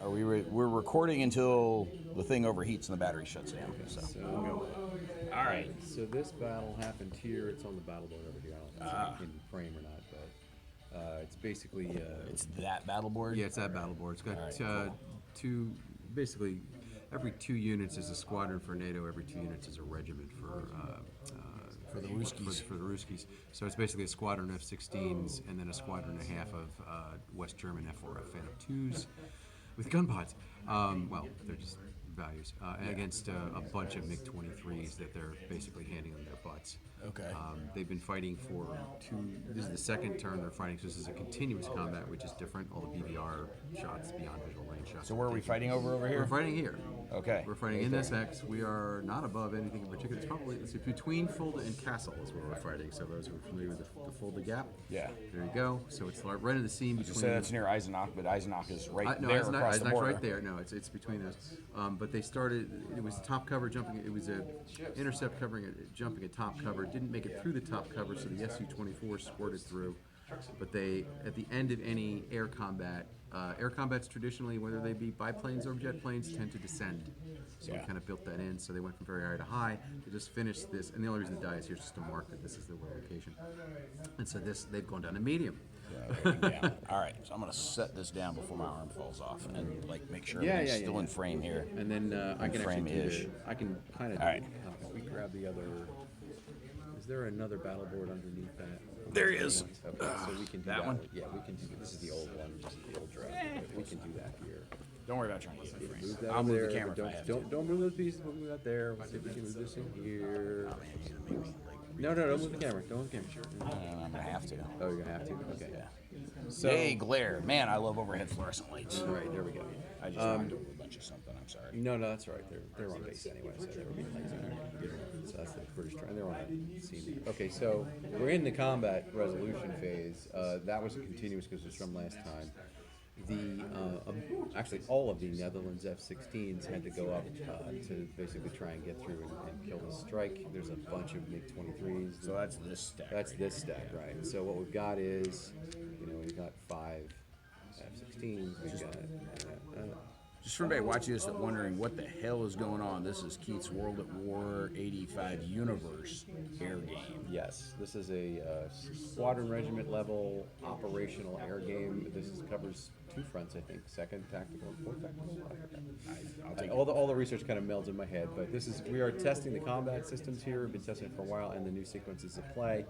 Or we're recording until the thing overheats and the battery shuts down. So. All right. So this battle happened here. It's on the battle board over here. I don't know if it's in frame or not, but it's basically... it's that battle board? Yeah, it's that battle board. It's got cool. two... Basically, every 2 units is a squadron for NATO. Every 2 units is a regiment for the Ruskies. For the Ruskies. So it's basically a squadron F-16s and then a squadron and a half of West German F-4F Phantom 2s with gun pods. Well, they're just values against a bunch of MiG-23s that they're basically handing them their butts. Okay. They've been fighting for this is the second turn they're fighting, so this is a continuous combat, which is different. All the BVR shots, beyond visual range shots. So where are we fighting over here? We're fighting here. Okay. We're fighting in this X. We are not above anything in particular. It's probably, let's see, between Fulda and Castle is where we're fighting. So those who are familiar with the Fulda Gap. Yeah. There you go. So it's right in the seam between... You say that's near Eisenach, but Eisenach is right no, there Eisenach, across the border. right there. No, it's between those. But they started, it was top cover jumping, it was a intercept covering, jumping a top cover. Didn't make it through the top cover, so the Su-24 squirted through. But they, at the end of any air combats traditionally, whether they be biplanes or jet planes, tend to descend. So we kind of built that in, so they went from very high to high. They just finished this, and the only reason the die is here is just to mark that this is the location. And so they've gone down to medium. Yeah. All right, so I'm gonna set this down before my arm falls off, and like make sure everything's still in frame here. And then I can frame-ish. I can kind of. All right. We grab the other. Is there another battle board underneath that? There is. Okay, so we can do that one? Yeah, we can do. This is the old one, just the old draft. We can do that here. Don't worry about trying to get in frame. Move that I'll over move there, the camera but if I have don't move those pieces. We'll move that there. We'll see if we can move this in here. Oh, man, you're gonna make me, like, No, don't move the camera. Don't move the camera. I'm gonna have to. Oh, you're gonna have to. Okay. Yeah. So, Yay, glare. Man, I love overhead fluorescent lights. all right, there we go. I just knocked over a bunch of something. I'm sorry. No, that's all right. They're on base anyway, so they were being lazy. So that's the British trying. They're on a scene. Okay, so we're in the combat resolution phase. That was continuous because it was from last time. Actually, all of the Netherlands F-16s had to go up to basically try and get through and kill the strike. There's a bunch of MiG-23s. So that's this stack. That's this stack, right? So what we've got is, we've got 5 F-16s. We've got. Just for anybody watching this and wondering what the hell is going on, this is Keith's World at War 85 Universe air game. Yes, this is a squadron regiment level operational air game. This covers 2 fronts, I think. 2nd tactical and 4th tactical. I'll take all the research kind of melds in my head, but we are testing the combat systems here. We've been testing it for a while, and the new sequences of play.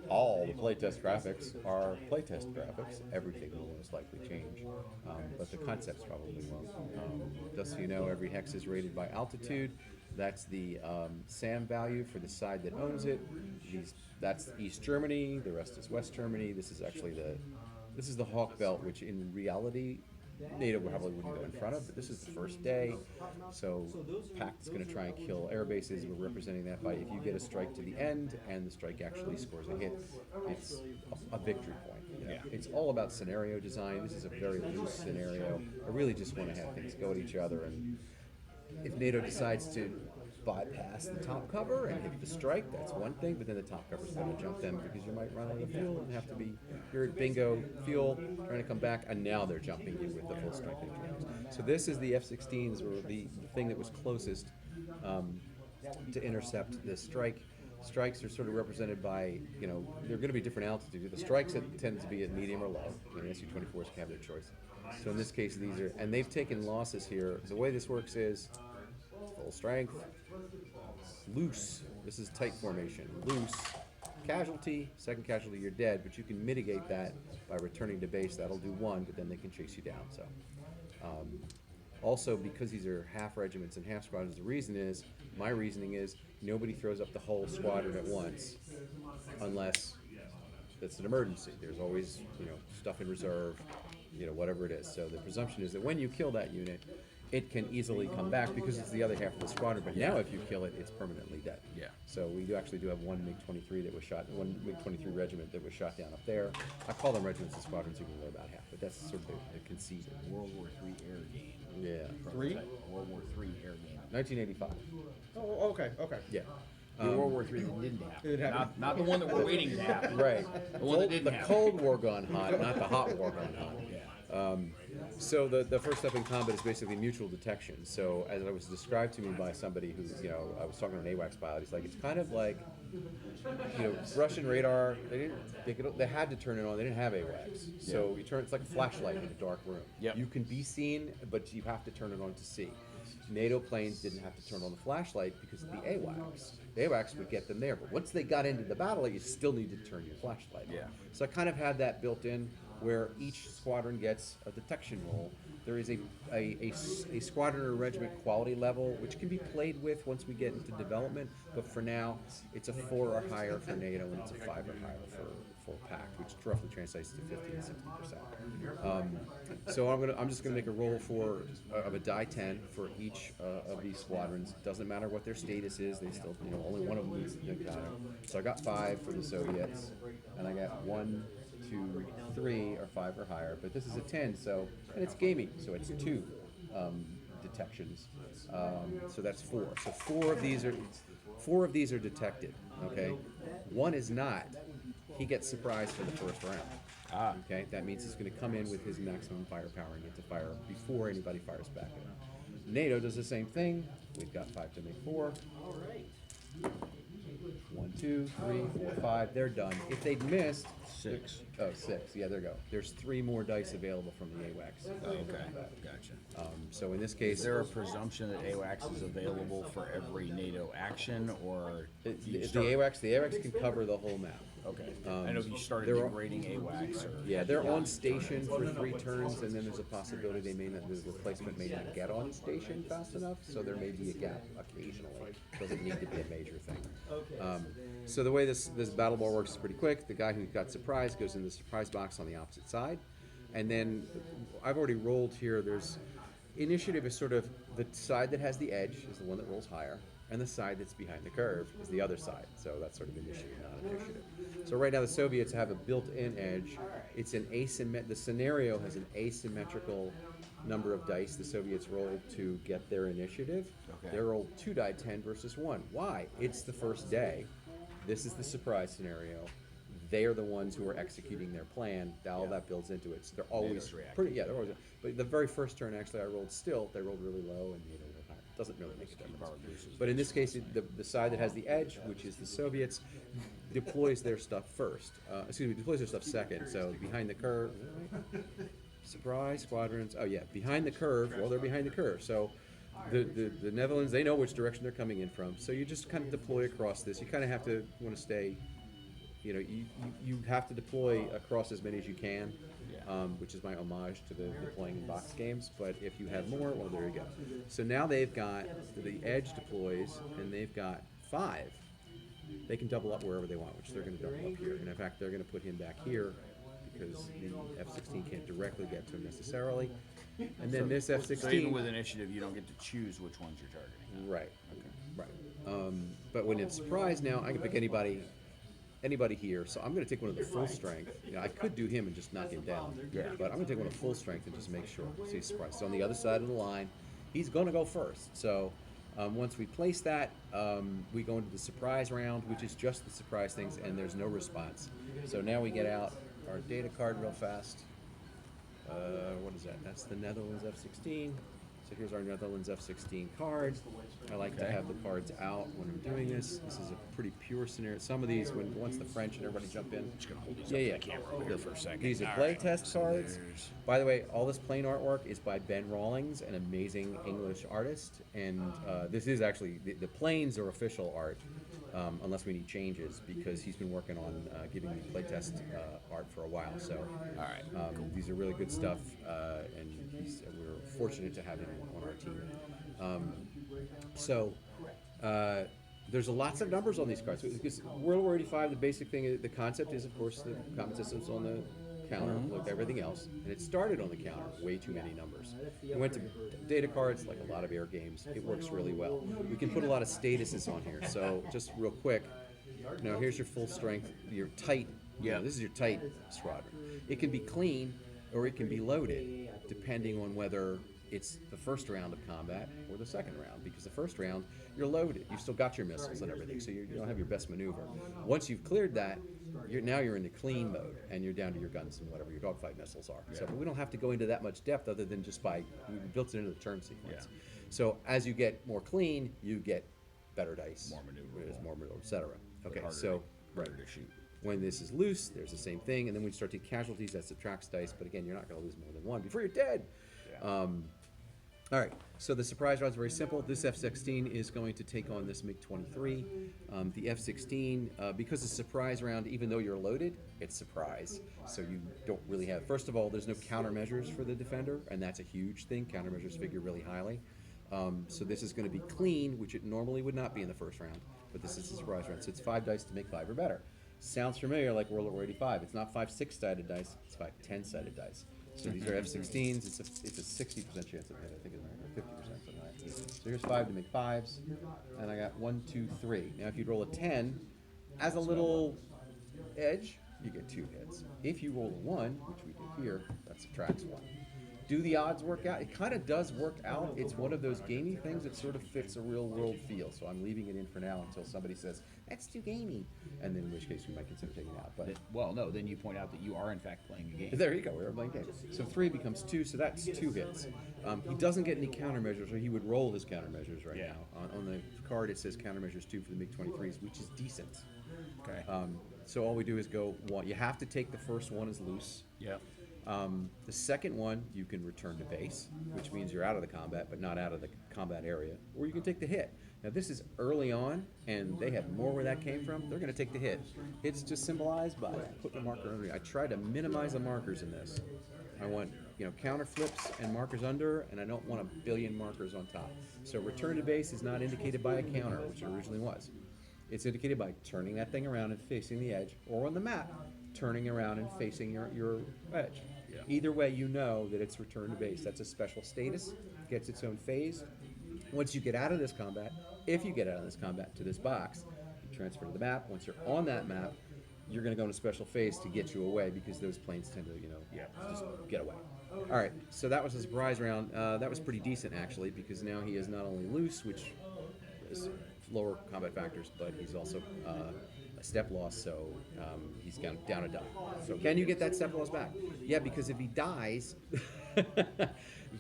All the playtest graphics are playtest graphics. Everything will most likely change, but the concepts probably won't. Just so you know, every hex is rated by altitude. That's the SAM value for the side that owns it. That's East Germany. The rest is West Germany. This is actually the Hawk Belt, which in reality NATO probably wouldn't go in front of, but this is the first day, so PACT is going to try and kill air bases. We're representing that by if you get a strike to the end and the strike actually scores a hit, it's a victory point. Yeah. It's all about scenario design. This is a very loose scenario. I really just want to have things go at each other, and if NATO decides to bypass the top cover and hit the strike, that's one thing, but then the top cover's going to jump them because you might run out of fuel and have to be, you're at bingo fuel, trying to come back, and now they're jumping you with the full strength engines. So this is the F-16s, or the thing that was closest to intercept the strike. Strikes are sort of represented by, they're going to be different altitudes. The strikes tend to be at medium or low. Su-24s can have their choice. So in this case, these are, and they've taken losses here. The way this works is full strength, loose. This is tight formation. Loose, casualty, 2nd casualty, you're dead, but you can mitigate that by returning to base. That'll do 1, but then they can chase you down. So, also, because these are half regiments and half squadrons, my reasoning is, nobody throws up the whole squadron at once unless it's an emergency. There's always, stuff in reserve, whatever it is. So the presumption is that when you kill that unit, it can easily come back because it's the other half of the squadron. But now, if you kill it, it's permanently dead. Yeah. So we do have one MiG-23 that was shot, one MiG-23 regiment that was shot down up there. I call them regiments and squadrons, even though about half, but that's sort of the conceit. World War III air game. Yeah. World War III air game. 1985. Oh, okay. Yeah. The World War III that didn't happen. It happened. Not the one that we're waiting to happen. Right. The one that didn't the happen. Cold War gone hot, not the hot war gone hot. So the first step in combat is basically mutual detection. So as it was described to me by somebody who, I was talking to an AWACS pilot, he's like, it's kind of like, Russian radar, they had to turn it on, they didn't have AWACS. So it's like a flashlight in a dark room. Yep. You can be seen, but you have to turn it on to see. NATO planes didn't have to turn on the flashlight because of the AWACS. The AWACS would get them there, but once they got into the battle, you still need to turn your flashlight on. Yeah. So I kind of had that built in where each squadron gets a detection role. There is a squadron or regiment quality level, which can be played with once we get into development, but for now, it's a 4 or higher for NATO, and it's a 5 or higher for PAC, which roughly translates to 50 to 60%. So I'm just gonna make a roll of a die 10 for each of these squadrons. Doesn't matter what their status is; they still, only one of them needs to be got it. So I got 5 for the Soviets, and I got 1, 2, 3 or 5 or higher, but this is a 10, and it's gaming, so it's 2 detections. So that's 4. So 4 of these are detected. Okay, 1 is not. He gets surprised for the first round. Okay, that means he's going to come in with his maximum firepower and get to fire before anybody fires back at him. NATO does the same thing. We've got 5 to make 4. 1, 2, 3, 4, 5. They're done. If they'd missed 6. Oh, 6. Yeah, there you go. There's 3 more dice available from the AWACS. Okay, gotcha. So in this case, Is there a presumption that AWACS is available for every NATO action, or the AWACS can cover the whole map. Okay. I know if you started they're- degrading AWACS, or Yeah, they're on station for 3 turns, and then there's a possibility the replacement may not get on station fast enough, so there may be a gap occasionally. Doesn't need to be a major thing. So the way this battle ball works is pretty quick. The guy who got surprised goes in the surprise box on the opposite side, and then I've already rolled here. There's initiative is sort of the side that has the edge is the one that rolls higher, and the side that's behind the curve is the other side. So that's sort of initiative, not initiative. So right now the Soviets have a built-in edge. It's an the scenario has an asymmetrical number of dice the Soviets rolled to get their initiative. Okay. They rolled 2 die 10 versus 1. Why? It's the first day. This is the surprise scenario. They are the ones who are executing their plan. All that builds into it. So they're always pretty. Yeah, they're always. But the very first turn, actually, I rolled still. They rolled really low, and NATO rolled higher. Doesn't really make a difference. But in this case, the side that has the edge, which is the Soviets, deploys their stuff first. Deploys their stuff second. So behind the curve. Surprise squadrons. Oh yeah, behind the curve. Well, they're behind the curve. So the Netherlands, they know which direction they're coming in from. So you just kind of deploy across this. You kind of have to want to stay. You have to deploy across as many as you can, which is my homage to the deploying in box games. But if you have more, well, there you go. So now they've got the edge deploys, and they've got 5. They can double up wherever they want, which they're going to double up here. And in fact, they're going to put him back here because the F-16 can't directly get to him necessarily. And then this F-16. So even with initiative, you don't get to choose which ones you're targeting. Right. Okay. Right. But when it's surprise now, I can pick anybody here. So I'm going to take one of the full strength. I could do him and just knock him down. Yeah. But I'm going to take one of full strength and just make sure. So he's surprised. So on the other side of the line, he's going to go first. So once we place that, we go into the surprise round, which is just the surprise things, and there's no response. So now we get out our data card real fast. What is that? That's the Netherlands F-16. So here's our Netherlands F-16 card. I like to have the cards out when I'm doing this. This is a pretty pure scenario. Some of these, once the French and everybody jump in. Just gonna hold these up to the camera over here for a second. These are All playtest right. cards. By the way, all this plane artwork is by Ben Rawlings, an amazing English artist. And this is actually, the planes are official art, unless we need changes, because he's been working on giving me playtest art for a while. So All right. these are really good stuff, and we're fortunate to have him on our team. There's lots of numbers on these cards. Because World War 85, the basic thing, the concept is, of course, the combat system's on the counter, like everything else, and it started on the counter. Way too many numbers. We went to data cards, like a lot of air games. It works really well. We can put a lot of statuses on here. So just real quick, here's your full strength, your tight. Yeah. This is your tight squadron. It can be clean or it can be loaded, depending on whether it's the first round of combat or the second round, because the first round you're loaded, you've still got your missiles and everything, so you don't have your best maneuver. Once you've cleared that, now you're in the clean mode, and you're down to your guns and whatever your dogfight missiles are. So, but we don't have to go into that much depth other than just by we built it into the turn sequence. So as you get more clean, you get better dice, More maneuverable. more maneuverable, etc. Okay, harder so harder to shoot. when this is loose, there's the same thing, and then when you start taking casualties, that subtracts dice. But again, you're not going to lose more than one before you're dead. All right, so the surprise round is very simple. This F-16 is going to take on this MiG-23. The F-16, because it's a surprise round, even though you're loaded, it's surprise. So you don't really have, first of all, there's no countermeasures for the defender, and that's a huge thing. Countermeasures figure really highly. So this is going to be clean, which it normally would not be in the first round, but this is a surprise round. So it's 5 dice to make 5 or better. Sounds familiar like World War 85. It's not 5 6-sided dice, it's 5 10-sided dice. So these are F-16s. It's a 60% chance of hit, I think, or 50% something like that. So here's 5 to make 5s, and I got 1, 2, 3. Now if you roll a 10, as a little edge, you get 2 hits. If you roll a 1, which we do here, that subtracts 1. Do the odds work out? It kind of does work out. It's one of those gamey things that sort of fits a real world feel. So I'm leaving it in for now until somebody says, that's too gamey. And then in which case we might consider taking it out. But Well, no, then you point out that you are in fact playing a game. there you go, we're playing games. So 3 becomes 2, so that's 2 hits. He doesn't get any countermeasures, or he would roll his countermeasures right now. On the card it says countermeasures 2 for the MiG-23s, which is decent. Okay. So all we do is go 1. You have to take the first one as loose. Yeah. The second one, you can return to base, which means you're out of the combat, but not out of the combat area. Or you can take the hit. Now this is early on, and they have more where that came from. They're going to take the hit. It's just symbolized by putting a marker under. I try to minimize the markers in this. I want, counter flips and markers under, and I don't want a billion markers on top. So return to base is not indicated by a counter, which it originally was. It's indicated by turning that thing around and facing the edge, or on the map, turning around and facing your edge. Yeah. Either way, you know that it's return to base. That's a special status, gets its own phase. Once you get out of this combat, if you get out of this combat to this box, you transfer to the map. Once you're on that map, you're going to go in a special phase to get you away, because those planes tend to, just get away. All right, so that was a surprise round. That was pretty decent, actually, because now he is not only loose, which is lower combat factors, but he's also a step loss, so he's down a die. So can you get that step loss back? Yeah, because if he dies,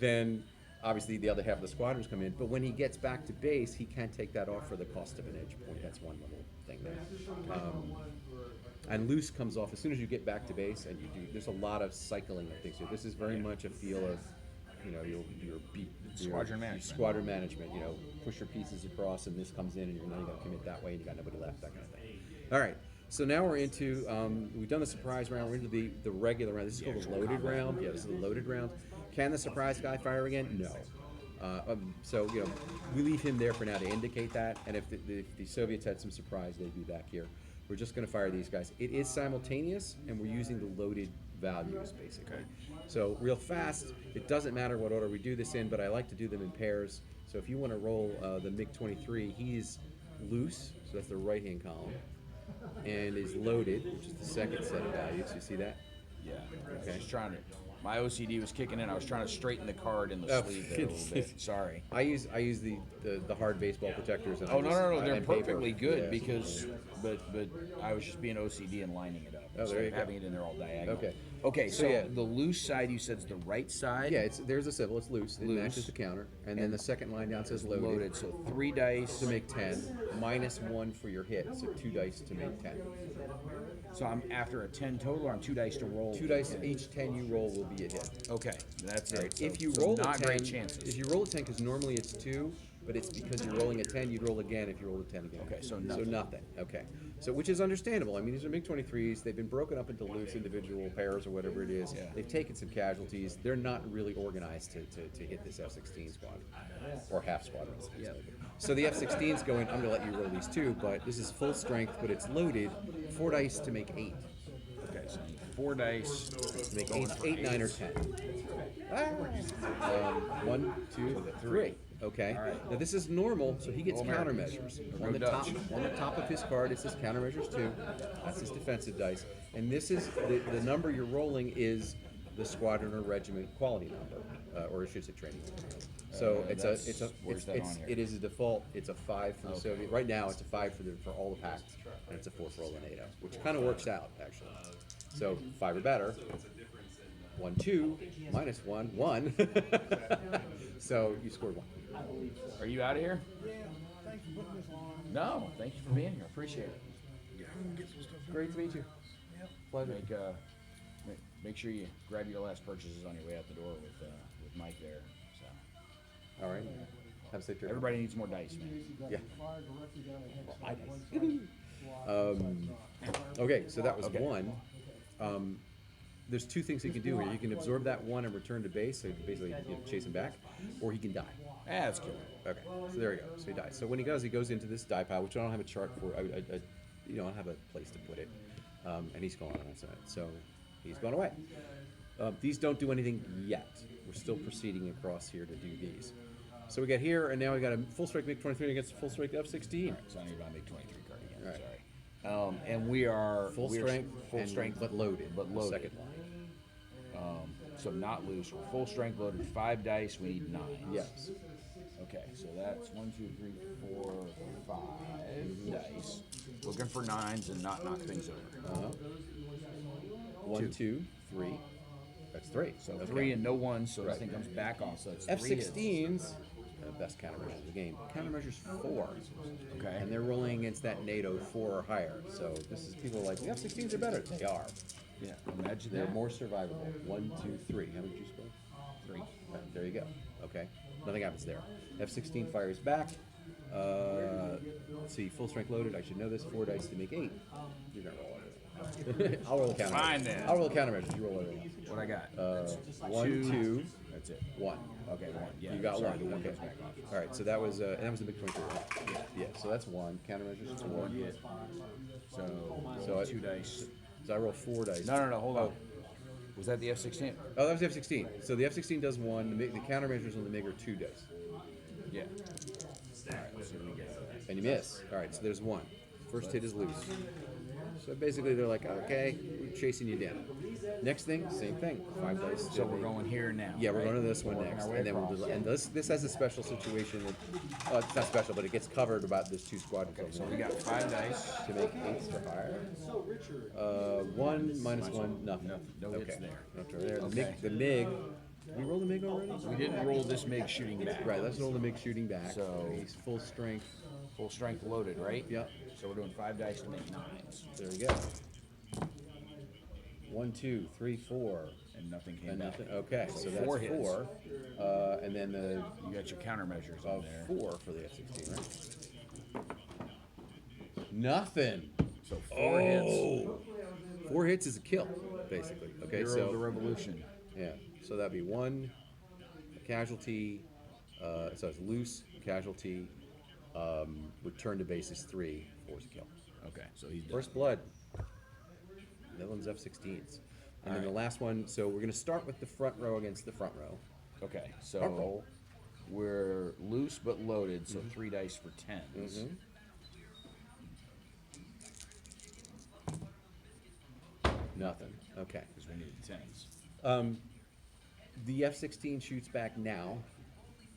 then obviously the other half of the squadrons come in, but when he gets back to base, he can take that off for the cost of an edge point. That's one little thing there. And loose comes off as soon as you get back to base, and there's a lot of cycling of things here. This is very much a feel of, your Squadron management. Squadron management, push your pieces across, and this comes in, and you're not going to commit that way, and you got nobody left, that kind of thing. All right, so now we're into, we've done the surprise round, we're into the regular round. This is called the loaded round. Yeah, this is the loaded round. Can the surprise guy fire again? No. So, we leave him there for now to indicate that, and if the Soviets had some surprise, they'd be back here. We're just going to fire these guys. It is simultaneous, and we're using the loaded values, basically. Okay. So real fast, it doesn't matter what order we do this in, but I like to do them in pairs. So if you want to roll the MiG-23, he's loose, so that's the right-hand column, and is loaded, which is the second set of values. You see that? Yeah. Okay. Just trying to. My OCD was kicking in. I was trying to straighten the card in the sleeve there a little bit. Sorry. I use the hard baseball protectors. And Oh no! They're and perfectly paper. good Yeah. because, but I was just being OCD and lining it up. Oh, there you go. Having it in there all diagonal. Okay. Okay. So yeah. the loose side you said is the right side. Yeah, there's a symbol. It's loose. It Loose. matches the counter, and then the second line down says loaded. Loaded. So 3 dice To make 10, minus 1 for your hit, so 2 dice to make 10. So I'm after a 10 total, or I'm 2 dice to roll. 2 dice, each 10 you roll will be a hit. Okay, that's it. So, If you so roll not a 10, great chances. if you roll a 10, because normally it's 2, but it's because you're rolling a 10, you'd roll again if you roll a 10 again. Okay, so So nothing. nothing. Okay. So which is understandable. I mean, these are MiG-23s. They've been broken up into loose individual pairs or whatever it is. Yeah. They've taken some casualties. They're not really organized to hit this F-16 squad or half squadron. Yeah. So the F-16's going, I'm going to let you roll these 2, but this is full strength, but it's loaded. 4 dice to make 8. Okay, so 4 dice. To make Going 8, for 8, 9, or 10. 1, 2, 3. Okay. All right. Now this is normal, so he gets All Americans. countermeasures. Go On the Dutch. top of his card, it says countermeasures 2. That's his defensive dice. And this is the number you're rolling is the squadron or regiment quality number, or I should say training number. So it is a default. It's a 5 for the Soviet. Right now, it's a 5 for all the pacts, and it's a 4 for all the NATO, which kind of works out actually. So 5 or better. 1, 2, minus 1, 1. So you scored 1. Are you out of here? Yeah, thanks for putting this on. No, thank you for being here. Appreciate it. Yeah, I'm gonna get some stuff. Great to meet you. Yep. Pleasure. Make sure you grab your last purchases on your way out the door with Mike there. So All right. Have a safe trip. everybody needs more dice, man. Yeah. I okay, so that was Okay. 1. There's 2 things he can do here. You can absorb that 1 and return to base, so you can basically chase him back, or he can die. That's cool. Okay, so there you go. So he dies. So when he goes into this die pile, which I don't have a chart for. I don't have a place to put it, and he's gone on its own. So he's gone away. These don't do anything yet. We're still proceeding across here to do these. So we got here, and now we got a full strike MiG-23 against a full strike F-16. All right, so I need to buy a MiG-23 card again. All right. Sorry. And we are Full strength, but loaded. but loaded. Second line. So not loose. We're full strength loaded. 5 dice. We need 9. Yes. Okay, so that's 1, 2, 3, 4, 5 dice. Looking for 9s and not knock things over. 1, 2, 3. That's 3. So Okay. 3 and no 1, so Right. this thing comes back off. So it's 3 hits. F-16s, best countermeasure of the game. Countermeasure's 4. Okay. And they're rolling against that NATO 4 or higher. So this is people are like, the F-16s are better. They are. Yeah, imagine They're that. more survivable. 1, 2, 3. How many did you score? 3. Right, there you go. Okay. Nothing happens there. F-16 fires back. Let's see, full strength loaded. I should know this. 4 dice to make 8. You're gonna roll everything. I'll roll the countermeasures. Fine then. I'll roll the countermeasures. You roll everything. What I got? 1, 2, That's it. 1. Okay, 1. Yeah. You got sorry, 1. the 1 Okay. comes back off. All right. So that was the MiG-23. Right? Yeah. So that's 1. Countermeasures 4. 1 hit. So So 2 dice. So I roll 4 dice. No, hold on. Was that the F-16? Oh, that was the F-16. So the F-16 does 1. The countermeasures on the MiG are 2 dice. Yeah. All right, let's see what we get. And you miss. All right. So there's 1. First hit is loose. So basically, they're like, okay, we're chasing you down. Next thing, same thing. 5 dice. So we're going here now. Yeah, we're right? going to this one Working next, our way and then we'll across. do. And this has a special situation that it's not special, but it gets covered about this 2 squadrons. Okay, so we got 5 dice. to make 8s or higher. 1 minus 1, nothing. No hits okay. there. Nothing there. Okay. The MiG. Did we roll the MiG already? We didn't roll this MiG shooting back. Right. Let's roll the MiG shooting back. So- He's full strength. Full strength loaded, right? Yep. So we're doing 5 dice to make 9s. There we go. 1, 2, 3, 4. And nothing came And back. nothing. Okay, so that's 4 hits. 4. And then the You got your countermeasures on there. 4 for the F-16, right? Nothing. So 4 hits. Oh, 4 hits is a kill, basically. Okay, Hero of the revolution. yeah, so that'd be 1 casualty. So it's loose casualty. Return to base is 3. 4 is a kill. Okay, so he's done. First blood. Netherlands F-16s. And then the last one. So we're gonna start with the front row against the front row. Okay, Front so roll. we're loose but loaded, so 3 dice for 10s. Nothing. Okay. Because we needed 10s. The F-16 shoots back now.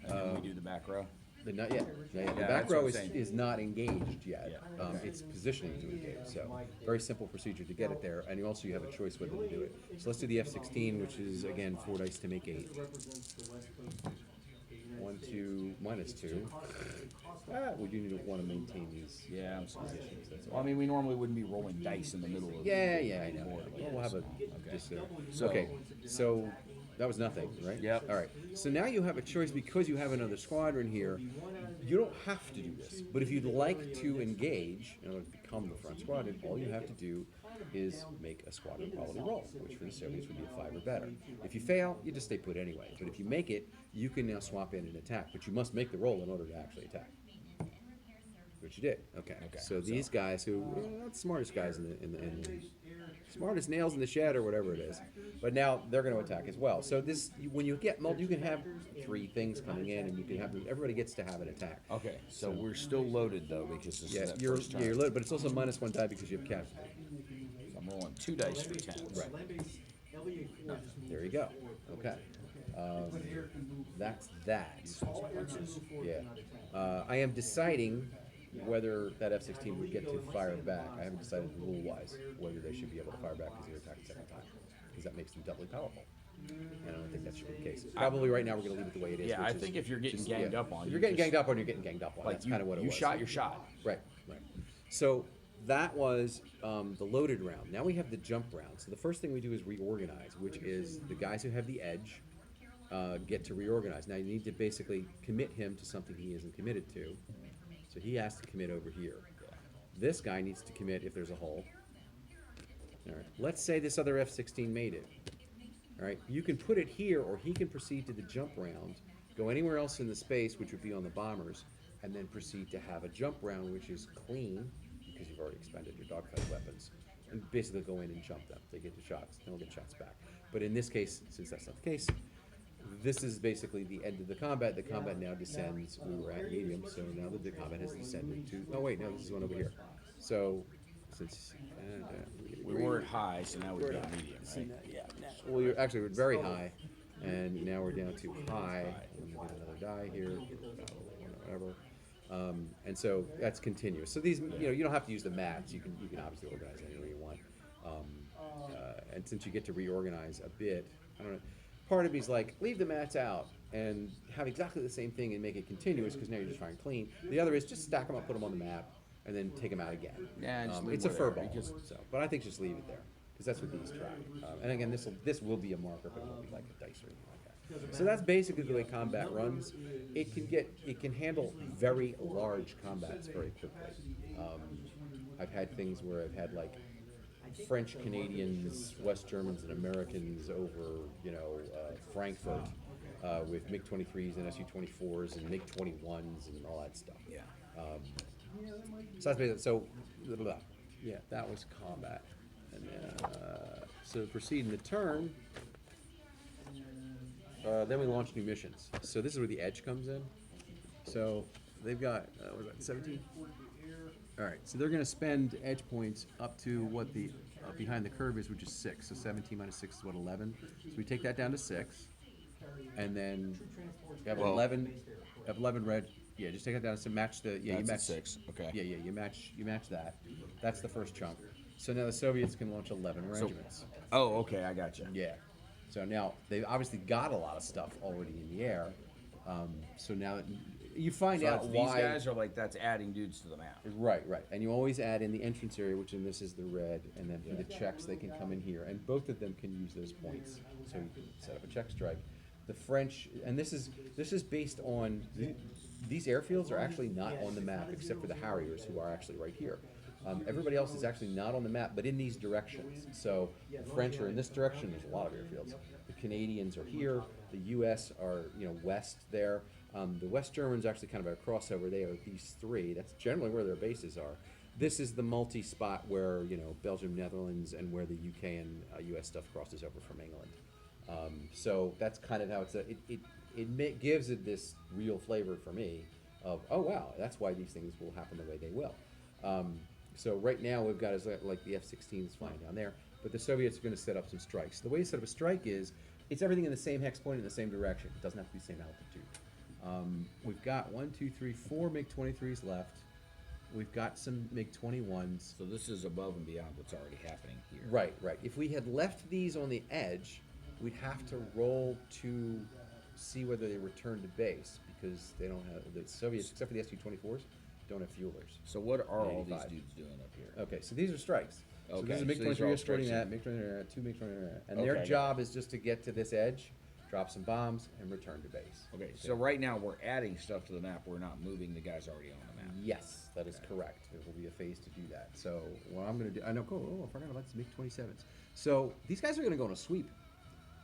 And then we do the back row. But not yet. Not yet. The Yeah, back that's row what I'm saying. is not engaged yet. Yeah, okay. It's positioning to engage. So very simple procedure to get it there. And you also have a choice whether to do it. So let's do the F-16, which is again 4 dice to make 8. 1, 2, minus 2. We do need to want to maintain these. Yeah, I'm sorry. That's Well, I mean, we normally wouldn't be rolling dice in the middle of Yeah, the I know. board like Well, we'll have a. this. Just, So- okay, so that was nothing, right? Yep. All right. So now you have a choice because you have another squadron here. You don't have to do this, but if you'd like to engage and become the front squadron, all you have to do is make a squadron quality roll, which for the Soviets would be a 5 or better. If you fail, you just stay put anyway. But if you make it, you can now swap in and attack. But you must make the roll in order to actually attack. Which you did. Okay. So these guys who not the smartest guys in the smartest nails in the shed or whatever it is, but now they're going to attack as well. So this when you get you can have 3 things coming in, and you can have everybody gets to have an attack. Okay, so we're still loaded though because this Yeah, is that you're first turn. you're loaded, but it's also minus 1 die because you have casualty. So I'm rolling 2 dice for 10s. Right. There you go. Okay. That's that. Yeah. I am deciding whether that F-16 would get to fire back. I haven't decided rule-wise whether they should be able to fire back because they're attacked a second time, because that makes them doubly powerful. And I don't think that should be the case. Probably right now we're going to leave it the way it is. Yeah, which I is think if you're getting just- ganged yeah. up on, If you're getting ganged up on, you're getting ganged up on. like That's kind of what it was. You shot your shot. Right, right. So that was the loaded round. Now we have the jump round. So the first thing we do is reorganize, which is the guys who have the edge get to reorganize. Now you need to basically commit him to something he isn't committed to. So he has to commit over here. This guy needs to commit if there's a hole. All right. Let's say this other F-16 made it. All right. You can put it here, or he can proceed to the jump round, go anywhere else in the space, which would be on the bombers, and then proceed to have a jump round, which is clean, because you've already expended your dogfight weapons, and basically go in and jump them. They get the shots. They'll get shots back. But in this case, since that's not the case, this is basically the end of the combat. The combat now descends. We were at medium, so now the combat has descended to... Oh, wait, no, this is one over here. So, since... We were at high, so now we're at medium, right? Well, we're very high, and now we're down to high. We get another die here, whatever. And so that's continuous. So these, you don't have to use the mats. You can obviously organize any way you want. And since you get to reorganize a bit, I don't know. Part of me's like, leave the mats out and have exactly the same thing and make it continuous, because now you're just trying clean. The other is just stack them up, put them on the map, and then take them out again. Yeah, just leave it's a it fur there, ball, because- but I think just leave it there, because that's what these track. And again, this will be a marker, but it won't be like a dice or anything like that. So that's basically the way combat runs. It can handle very large combats very quickly. I've had things where I've had like French, Canadians, West Germans, and Americans over, Frankfurt with MiG-23s and Su-24s and MiG-21s and all that stuff. Yeah. So that's basically, blah, blah, blah. Yeah, that was combat. And then, so proceeding the turn, then we launch new missions. So this is where the edge comes in. So they've got, what is that, 17? All right, so they're going to spend edge points up to what the behind the curve is, which is 6. So 17 minus 6 is what, 11? So we take that down to 6, and then you have 11 red. Yeah, just take that down to match the. Yeah, That's you at match 6. Okay. Yeah, you match that. That's the first chunk. So now the Soviets can launch 11 regiments. Oh, okay, I got you. Yeah. So now they've obviously got a lot of stuff already in the air. So now you find out These why. guys are like, that's adding dudes to the map. Right. And you always add in the entrance area, which in this is the red, and then for the checks they can come in here, and both of them can use those points. So you can set up a check strike. The French, and this is based on these airfields are actually not on the map except for the Harriers, who are actually right here. Everybody else is actually not on the map, but in these directions. So the French are in this direction. There's a lot of airfields. The Canadians are here. The U.S. are west there. The West Germans actually kind of a crossover. They are these three. That's generally where their bases are. This is the multi-spot where Belgium, Netherlands, and where the UK and U.S. stuff crosses over from England. So that's kind of how it gives it this real flavor for me of, oh wow, that's why these things will happen the way they will. So right now we've got like the F-16s flying down there, but the Soviets are going to set up some strikes. The way you set up a strike is it's everything in the same hex point in the same direction. It doesn't have to be the same altitude. We've got 1, 2, 3, 4 MiG-23s left. We've got some MiG-21s. So this is above and beyond what's already happening here. Right. If we had left these on the edge, we'd have to roll to see whether they return to base, because they don't have, the Soviets, except for the Su-24s, don't have fuelers. So what are all these 85. dudes doing up here? Okay, so these are strikes. So Okay, this is a so these are MiG-23 all escorting strikes. that, MiG-23, 2 MiG-23, and Okay, their got job is just to get to this edge, drop some bombs, and return to base. Okay, so right now we're adding stuff to the map. We're not moving the guys already on the map. Yes, that is correct. There will be a phase to do that. So what I'm going to do, I know, I forgot about this MiG-27s. So these guys are going to go on a sweep.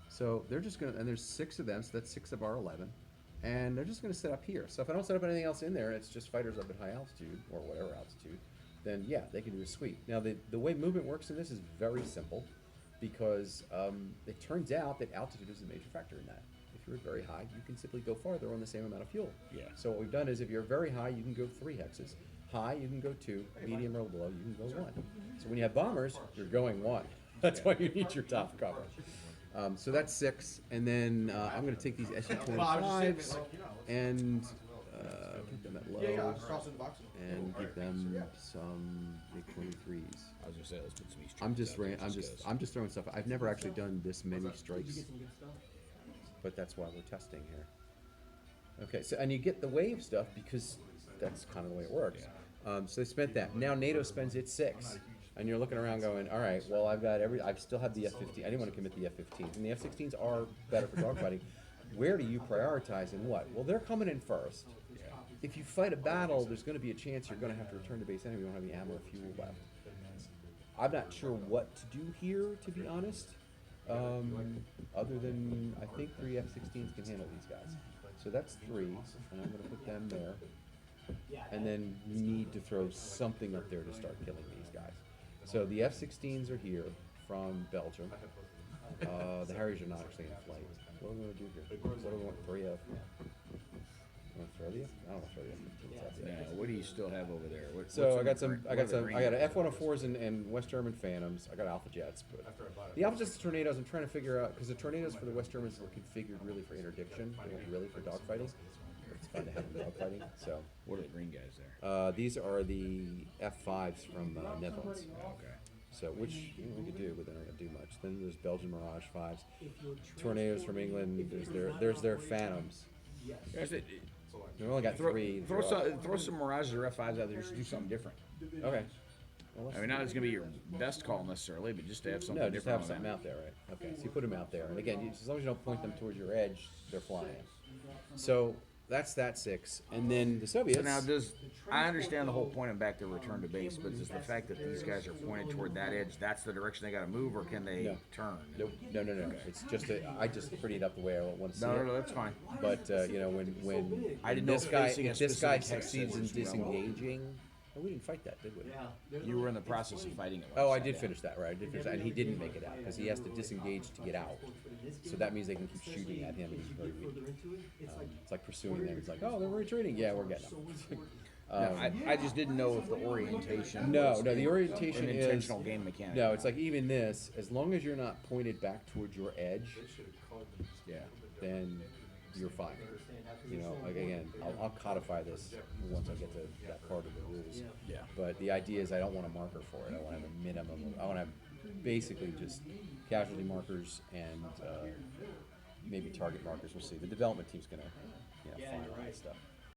So they're just going to, and there's 6 of them, so that's 6 of our 11. And they're just going to set up here. So if I don't set up anything else in there, it's just fighters up at high altitude, or whatever altitude, then yeah, they can do a sweep. Now the way movement works in this is very simple, because it turns out that altitude is a major factor in that. If you're very high, you can simply go farther on the same amount of fuel. Yeah. So what we've done is if you're very high, you can go 3 hexes. High, you can go 2. Medium or below, you can go 1. So when you have bombers, you're going 1. That's why you need your top cover. So that's 6, and then I'm going to take these SU-25s and put them at low and give them some big 23s. I was gonna say let's put some East. I'm just throwing stuff. I've never actually done this many strikes, but that's why we're testing here. Okay, so and you get the wave stuff because that's kind of the way it works. So they spent that. Now NATO spends its 6, and you're looking around going, all right, well I still have the F-15. I didn't want to commit the F-15s, and the F-16s are better for dogfighting. Where do you prioritize and what? Well, they're coming in first. If you fight a battle, there's going to be a chance you're going to have to return to base anyway. You don't have any ammo or fuel left. I'm not sure what to do here, to be honest. Other than I think 3 F-16s can handle these guys. So that's 3, and I'm going to put them there. And then we need to throw something up there to start killing these guys. So the F-16s are here from Belgium. The Harriers are not actually in flight. What are we going to do here? What do we want 3 of? You want to throw the F? I don't want to throw the F-15s out there. Now, what do you still have over there? So I got F-104s and West German Phantoms. I got Alpha Jets, but the Alpha Jets, the Tornadoes, I'm trying to figure out, because the Tornadoes for the West Germans were configured really for interdiction. They weren't really for dogfighting. It's fun to have them dogfighting. So What are the green guys there? these are the F5s from Netherlands. Okay. So which we could do, but they're not gonna do much. Then there's Belgian Mirage 5s, Tornadoes from England. There's their Phantoms. Guys, We've only got 3. throw some Mirages or F5s out there just to do something different. Okay. Well, I mean, not it's gonna be your best call necessarily, but just to have something no, just different. have something out there, right? Okay, so you put them out there, and again, as long as you don't point them towards your edge, they're flying. So that's that 6, and then the Soviets. So now, I understand the whole point of back to return to base, but does the fact that these guys are pointed toward that edge, that's the direction they got to move, or can they turn? Nope. No. It's just I just prettied up the way I want to see No, it. that's fine. But you know, when I didn't know this if guy facing a if this guy specific text succeeds in was relevant. disengaging, oh, we didn't fight that, did we? You were in the process of fighting it. Oh, I did finish that, right? I did finish that, and he didn't make it out because he has to disengage to get out. So that means they can keep shooting at him, and he's very weak. It's like pursuing them. It's like, oh, they're retreating. Yeah, we're getting them. I just didn't know if the orientation. No, the orientation an is intentional game mechanic. No, it's like even this. As long as you're not pointed back towards your edge, then you're fine. You know, like again, I'll codify this once I get to that part of the rules. Yeah. But the idea is I don't want a marker for it. I want to have a minimum. I want to have basically just casualty markers and maybe target markers. We'll see. The development team's gonna finalize stuff.